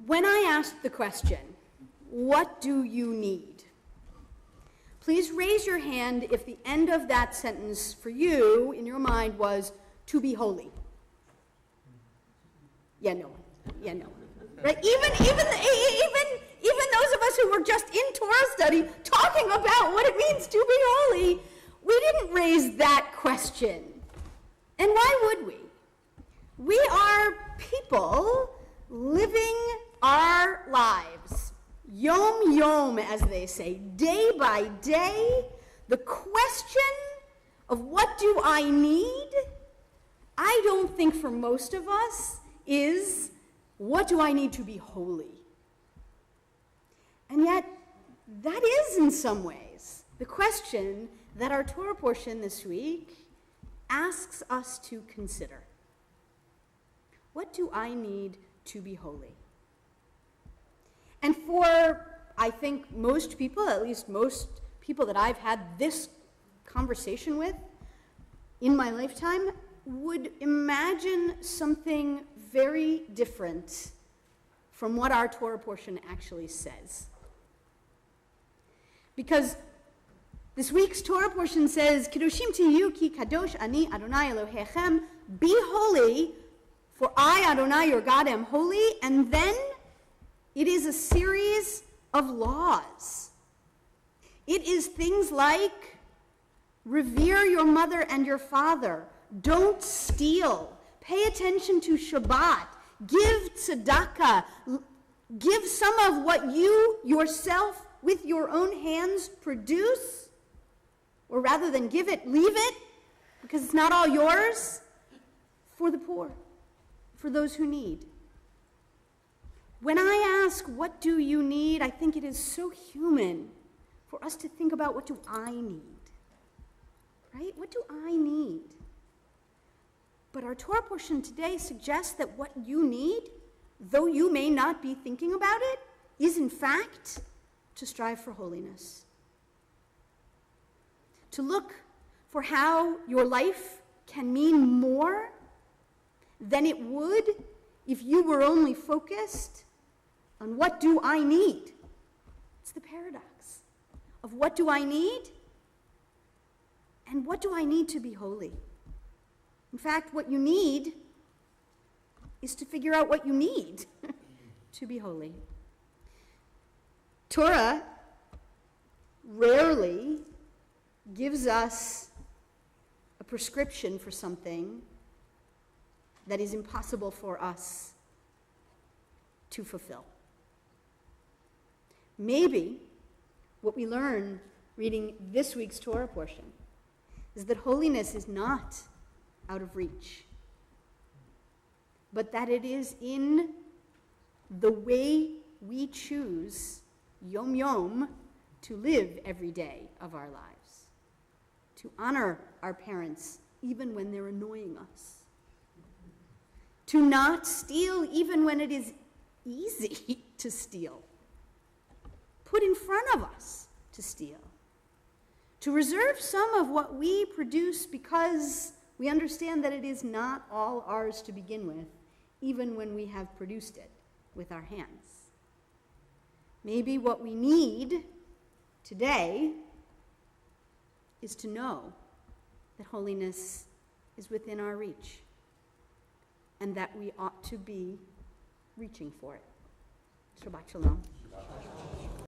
When I asked the question, what do you need? Please raise your hand if the end of that sentence for you, in your mind, was to be holy. Yeah, no one. Yeah, no one. Right? Even those of us who were just in Torah study talking about what it means to be holy, we didn't raise that question. And why would we? We are people living our lives, yom yom, as they say, day by day. The question of what do I need, I don't think for most of us is, what do I need to be holy? And yet, that is in some ways the question that our Torah portion this week asks us to consider. What do I need to be holy? And for, I think, most people, at least most people that I've had this conversation with in my lifetime, would imagine something very different from what our Torah portion actually says. Because this week's Torah portion says, Kedoshim tiyu ki kadosh ani Adonai Elohechem, be holy, for I, Adonai, your God, am holy. And then it is a series of laws. It is things like, revere your mother and your father, don't steal, pay attention to Shabbat, give tzedakah, give some of what you yourself with your own hands produce, or rather than give it, leave it, because it's not all yours, for the poor, for those who need. When I ask, what do you need, I think it is so human for us to think about, what do I need? Right? What do I need? But our Torah portion today suggests that what you need, though you may not be thinking about it, is in fact to strive for holiness. To look for how your life can mean more than it would if you were only focused on what do I need. It's the paradox of what do I need and what do I need to be holy. In fact, what you need is to figure out what you need to be holy. Torah rarely gives us a prescription for something that is impossible for us to fulfill. Maybe what we learn reading this week's Torah portion is that holiness is not out of reach, but that it is in the way we choose yom yom to live every day of our lives, to honor our parents even when they're annoying us, to not steal even when it is easy to steal, put in front of us to steal, to reserve some of what we produce because we understand that it is not all ours to begin with, even when we have produced it with our hands. Maybe what we need today is to know that holiness is within our reach and that we ought to be reaching for it. Shabbat Shalom.